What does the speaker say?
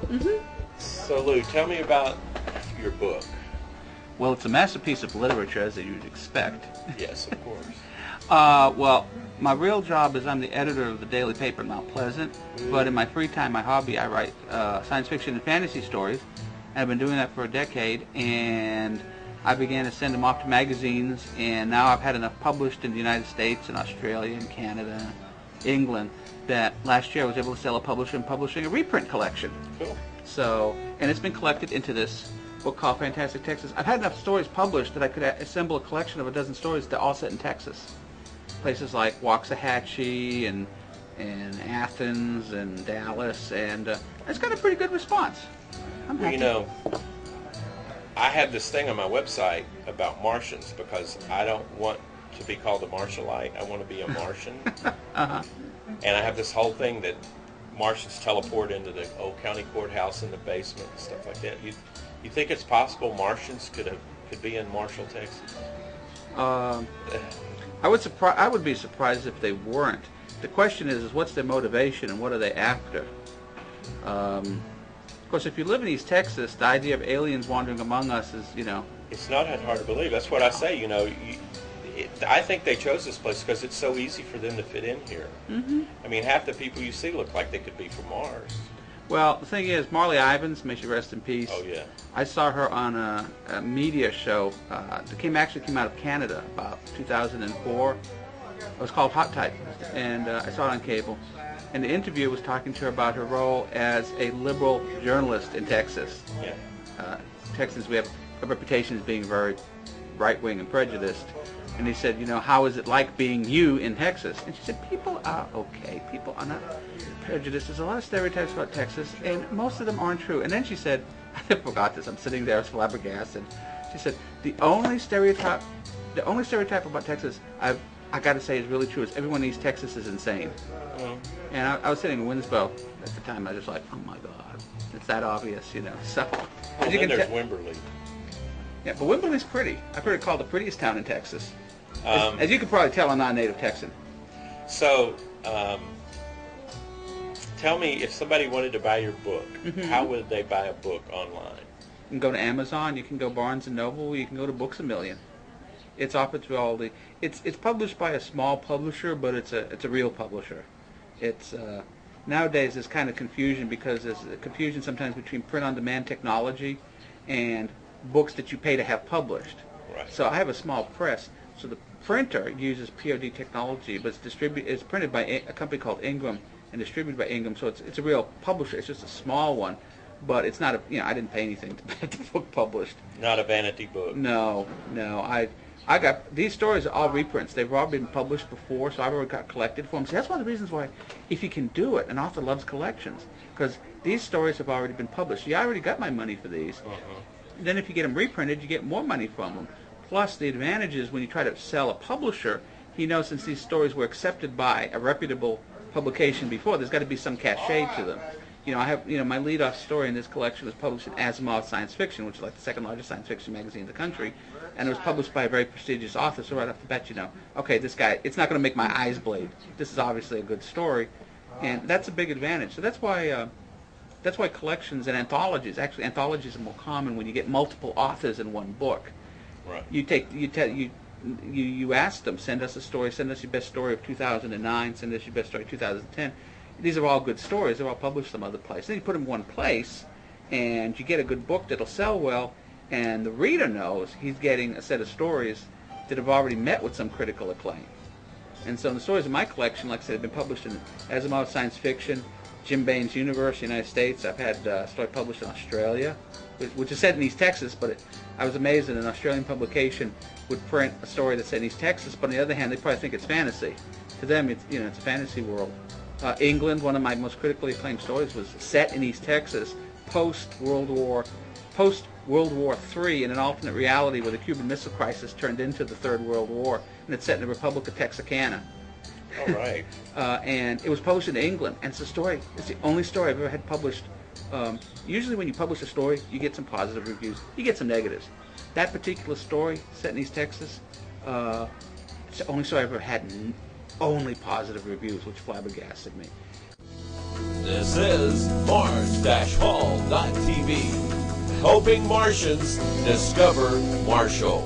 Mm-hmm. So Lou, tell me about your book. Well, it's a masterpiece of literature, as you'd expect. Yes, of course. Well, my real job is I'm the editor of the daily paper in Mount Pleasant, but in my free time, my hobby, I write science fiction and fantasy stories. And I've been doing that for a decade, and I began to send them off to magazines, and now I've had enough published in the United States and Australia and Canada, England, that last year I was able to sell a publisher and publishing a reprint collection. Cool. So, and it's been collected into this book called Fantastic Texas. I've had enough stories published that I could assemble a collection of a dozen stories that all set in Texas. Places like Waxahachie and Athens and Dallas, and it's got a pretty good response. I'm happy. You know, I have this thing on my website about Martians because I don't want to be called a Martialite. I want to be a Martian. Uh-huh. And I have this whole thing that Martians teleport into the old county courthouse in the basement and stuff like that. You think it's possible Martians could be in Marshall, Texas? I would be surprised if they weren't. The question is what's their motivation and what are they after? Of course, if you live in East Texas, the idea of aliens wandering among us is, It's not that hard to believe. That's what I say. I think they chose this place because it's so easy for them to fit in here. Mm-hmm. I mean, half the people you see look like they could be from Mars. Well, the thing is, Marley Ivins, may she rest in peace. Oh, yeah. I saw her on a media show that actually came out of Canada about 2004. It was called Hot Type, and I saw it on cable. And the interview was talking to her about her role as a liberal journalist in Texas. Yeah. Texans, we have a reputation as being very right-wing and prejudiced. And he said, how is it like being you in Texas? And she said, people are okay. People are not prejudiced. There's a lot of stereotypes about Texas, and most of them aren't true. And then she said, I forgot this. I'm sitting there flabbergasted. She said, the only stereotype about Texas I got to say is really true is everyone in East Texas is insane. Mm-hmm. And I was sitting in Windmill at the time. I was just like, oh my God, it's that obvious, So, Well, then there's Wimberley. Yeah, but Windmill is pretty. I've heard it called the prettiest town in Texas. As you can probably tell, I'm not a native Texan. So, tell me, if somebody wanted to buy your book, how would they buy a book online? You can go to Amazon, you can go Barnes & Noble, you can go to Books A Million. It's offered through all the... It's published by a small publisher, but it's a real publisher. It's nowadays there's kind of confusion because there's a confusion sometimes between print-on-demand technology and books that you pay to have published. Right. So I have a small press. So the printer uses POD technology, but it's printed by a company called Ingram and distributed by Ingram. So it's a real publisher. It's just a small one, but it's not I didn't pay anything to get the book published. Not a vanity book. No. I got these stories are all reprints. They've all been published before, so I've already got collected for them. See, that's one of the reasons why, if you can do it, an author loves collections, because these stories have already been published. Yeah, I already got my money for these. Then if you get them reprinted, you get more money from them. Plus, the advantage is when you try to sell a publisher, he knows since these stories were accepted by a reputable publication before, there's got to be some cachet to them. I have, my lead-off story in this collection was published in Asimov Science Fiction, which is like the second largest science fiction magazine in the country, and it was published by a very prestigious author, so right off the bat, okay, this guy, it's not going to make my eyes bleed. This is obviously a good story, and that's a big advantage. So that's why collections and anthologies are more common when you get multiple authors in one book. Right. You ask them, send us a story, send us your best story of 2009, send us your best story of 2010. These are all good stories. They're all published some other place. Then you put them in one place, and you get a good book that'll sell well, and the reader knows he's getting a set of stories that have already met with some critical acclaim. And so the stories in my collection, like I said, have been published in Asimov Science Fiction, Jim Bain's Universe, United States. I've had a story published in Australia, which is set in East Texas, but I was amazed that an Australian publication would print a story that's set in East Texas, but on the other hand, they probably think it's fantasy. To them, it's a fantasy world. England, one of my most critically acclaimed stories, was set in East Texas post-World War III in an alternate reality where the Cuban Missile Crisis turned into the Third World War, and it's set in the Republic of Texarkana. All right. And it was published in England, and it's the only story I've ever had published. Usually when you publish a story, you get some positive reviews, you get some negatives. That particular story, set in East Texas, it's the only story I've ever had only positive reviews, which flabbergasted me. This is Mars-Hall.tv, helping Martians discover Marshall.